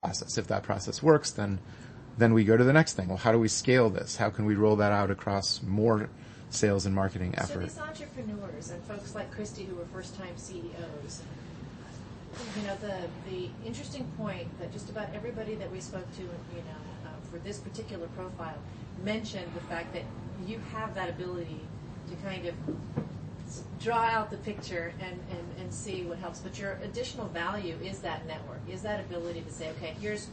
process. If that process works, then we go to the next thing. Well, how do we scale this? How can we roll that out across more sales and marketing effort? So these entrepreneurs and folks like Christy who were first-time CEOs, the interesting point that just about everybody that we spoke to, for this particular profile, mentioned the fact that you have that ability to kind of draw out the picture and see what helps. But your additional value is that network, is that ability to say, okay, here's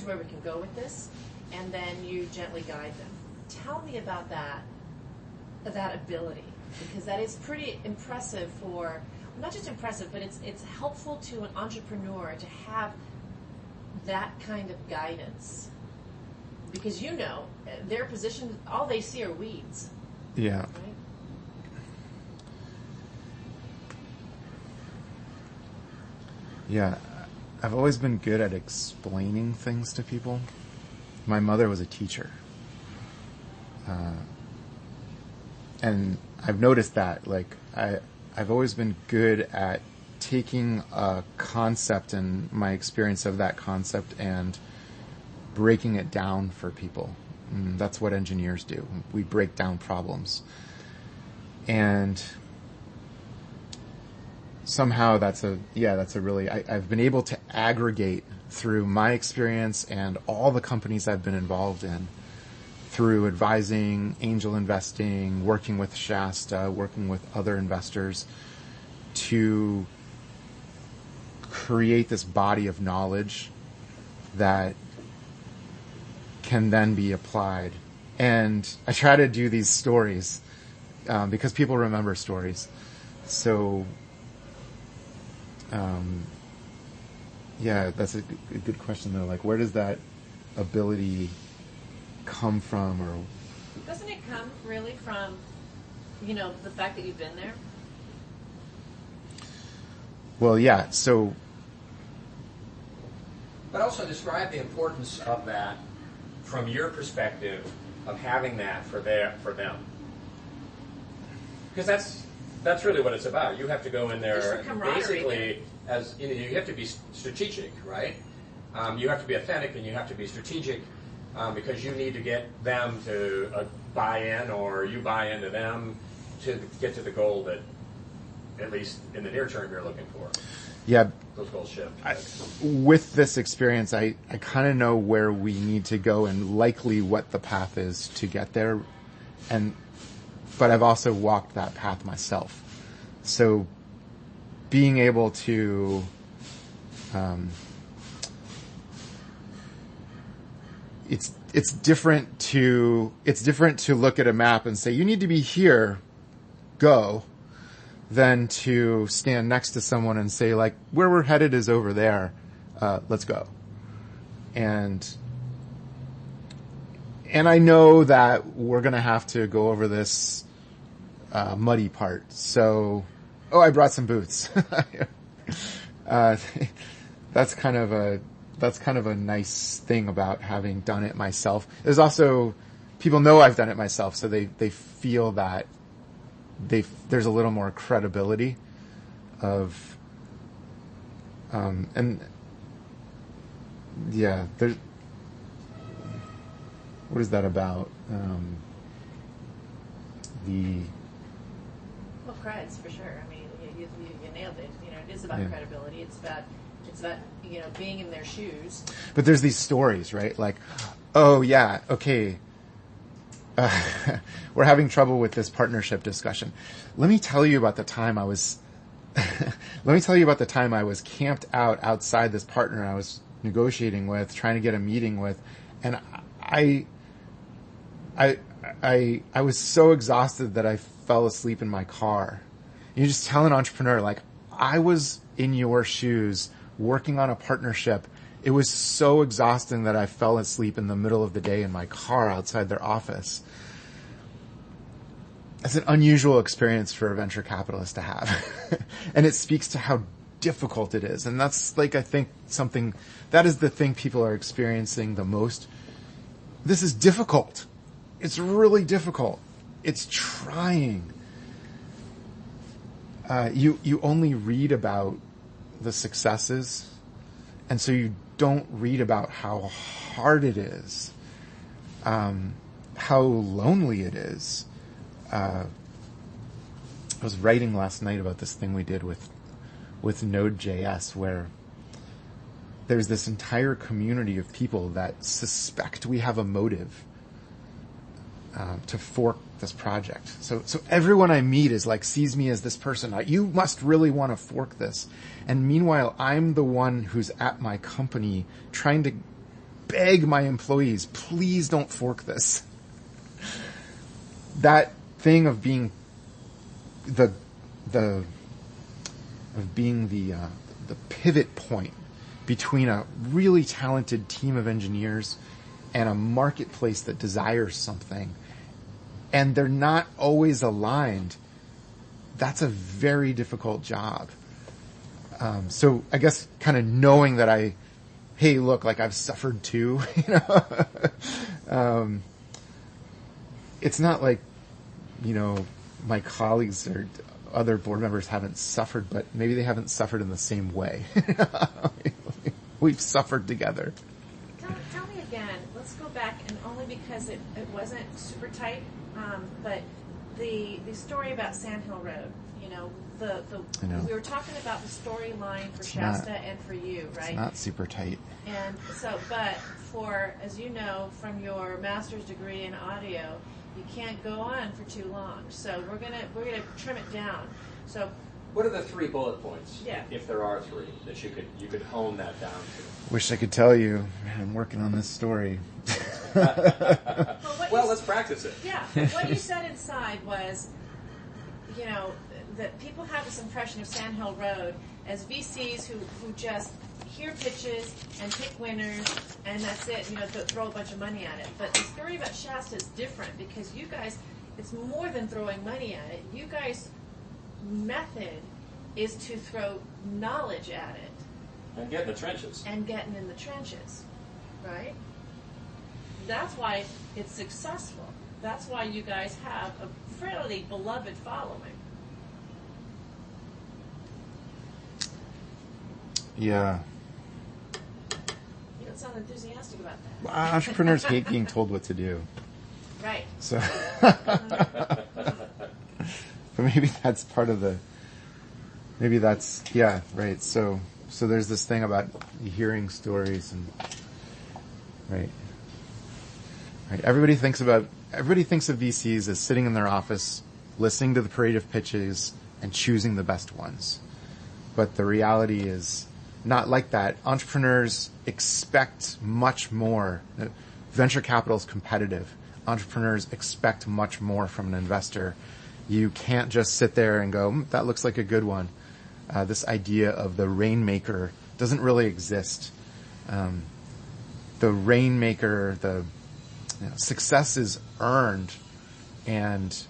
where we can go with this, and then you gently guide them. Tell me about that ability, because that is pretty impressive for, not just impressive, but it's helpful to an entrepreneur to have that kind of guidance. Because their position, all they see are weeds. Yeah. Right? Yeah. I've always been good at explaining things to people. My mother was a teacher. And I've noticed that, I've always been good at taking a concept and my experience of that concept and breaking it down for people. And that's what engineers do. We break down problems. And somehow I've been able to aggregate through my experience and all the companies I've been involved in, through advising, angel investing, working with Shasta, working with other investors, to create this body of knowledge that can then be applied. And I try to do these stories because people remember stories. So, that's a good question though. Where does that ability come from? Or doesn't it come really from, the fact that you've been there? Well, yeah. So, but also describe the importance of that from your perspective of having that for them, because that's really what it's about. You have to go in there basically as you have to be strategic, right? You have to be authentic and you have to be strategic because you need to get them to buy in, or you buy into them to get to the goal that, at least in the near term, you're looking for. Yeah. Those goals shift. With this experience, I kind of know where we need to go and likely what the path is to get there. But I've also walked that path myself. So being able to it's different to look at a map and say, you need to be here, go, than to stand next to someone and say, where we're headed is over there, let's go. And I know that we're going to have to go over this muddy part. So, I brought some boots. That's kind of a nice thing about having done it myself. There's also, people know I've done it myself, so they feel that there's a little more credibility of, and yeah, there's, what is that about? Well, creds for sure. I mean, you nailed it. It is about credibility. It's about being in their shoes. But there's these stories, right? Oh yeah, okay. We're having trouble with this partnership discussion. Let me tell you about the time I was camped out outside this partner I was negotiating with, trying to get a meeting with, and I was so exhausted that I fell asleep in my car. You just tell an entrepreneur, I was in your shoes working on a partnership. It was so exhausting that I fell asleep in the middle of the day in my car outside their office. It's an unusual experience for a venture capitalist to have. And it speaks to how difficult it is. And that's, I think that is the thing people are experiencing the most. This is difficult. It's really difficult. It's trying. You only read about the successes, and so you don't read about how hard it is, how lonely it is. I was writing last night about this thing we did with Node.js, where there's this entire community of people that suspect we have a motive to fork this project. So everyone I meet is like, sees me as this person. You must really want to fork this. And meanwhile, I'm the one who's at my company trying to beg my employees, please don't fork this. That thing of being the pivot point between a really talented team of engineers and a marketplace that desires something, and they're not always aligned, that's a very difficult job. So I guess kind of knowing that hey, look, like I've suffered too, it's not like, my colleagues or other board members haven't suffered, but maybe they haven't suffered in the same way. We've suffered together. Tell me again, let's go back, and only because it wasn't super tight, but the story about Sand Hill Road, we were talking about the storyline for Shasta and for you, right? It's not super tight. And so, but for, as you know, from your master's degree in audio, you can't go on for too long. So we're gonna trim it down. So what are the 3 bullet points? Yeah. If there are 3 that you could hone that down to. Wish I could tell you. Man, I'm working on this story. Well, let's practice it. Yeah. What you said inside was, that people have this impression of Sand Hill Road as VCs who just hear pitches and pick winners, and that's it, throw a bunch of money at it. But the story about Shasta is different because you guys, it's more than throwing money at it. You guys' method is to throw knowledge at it. And get in the trenches. And getting in the trenches, right? That's why it's successful. That's why you guys have a fairly beloved following. Yeah. You don't sound enthusiastic about that. Entrepreneurs hate being told what to do. Right. So, but maybe that's part of maybe that's, yeah, right. So there's this thing about hearing stories and, right. Everybody thinks of VCs as sitting in their office, listening to the parade of pitches and choosing the best ones. But the reality is not like that. Entrepreneurs expect much more. Venture capital is competitive. Entrepreneurs expect much more from an investor. You can't just sit there and go, that looks like a good one. This idea of the rainmaker doesn't really exist. The rainmaker, success is earned, and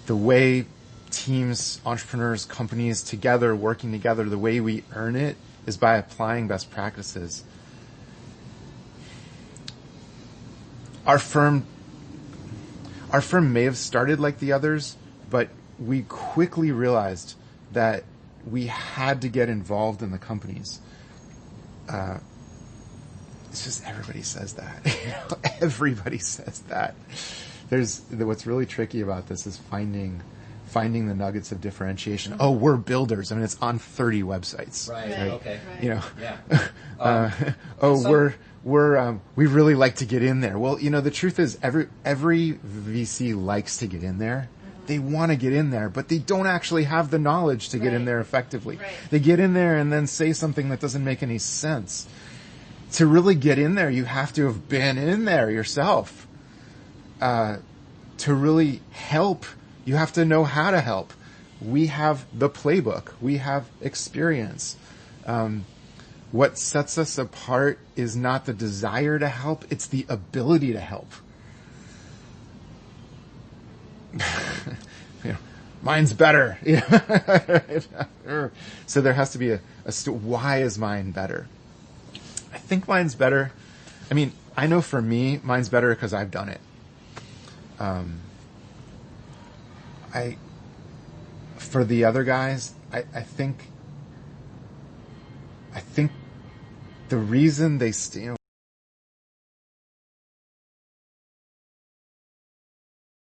the way teams, entrepreneurs, companies together, working together, the way we earn it is by applying best practices. Our firm may have started like the others, but we quickly realized that we had to get involved in the companies. It's just everybody says that. Everybody says that. What's really tricky about this is finding the nuggets of differentiation. Oh, we're builders. I mean, it's on 30 websites. Right. Okay. Yeah. We really like to get in there. Well, the truth is every VC likes to get in there. They want to get in there, but they don't actually have the knowledge to get in there effectively. Right. They get in there and then say something that doesn't make any sense. To really get in there, you have to have been in there yourself. To really help, you have to know how to help. We have the playbook. We have experience. What sets us apart is not the desire to help, it's the ability to help. Mine's better. So there has to be why is mine better? I think mine's better. I mean, I know for me, mine's better because I've done it. For the other guys, I think the reason they stay